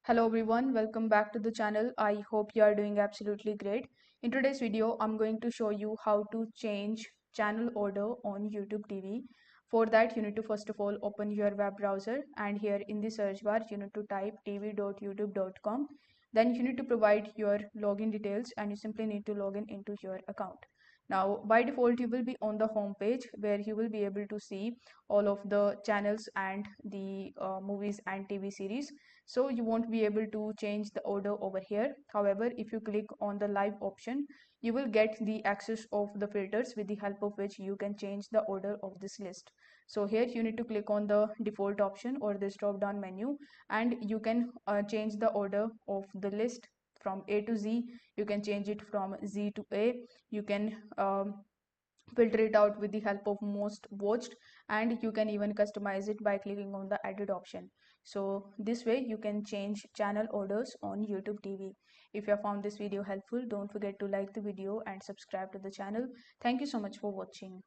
Hello everyone, welcome back to the channel. I hope you are doing absolutely great. In today's video, I'm going to show you how to change channel order on YouTube TV. For that, you need to first of all open your web browser, and here in the search bar, you need to type tv.youtube.com. Then you need to provide your login details and you simply need to log in into your account. Now, by default, you will be on the home page where you will be able to see all of the channels and the movies and TV series, so you won't be able to change the order over here. However, if you click on the live option, you will get the access of the filters with the help of which you can change the order of this list. So here you need to click on the default option or this drop down menu, and you can change the order of the list from A to Z. You can change it from Z to A. You can filter it out with the help of most watched, and you can even customize it by clicking on the edit option. So this way you can change channel orders on YouTube TV. If you have found this video helpful, don't forget to like the video and subscribe to the channel. Thank you so much for watching.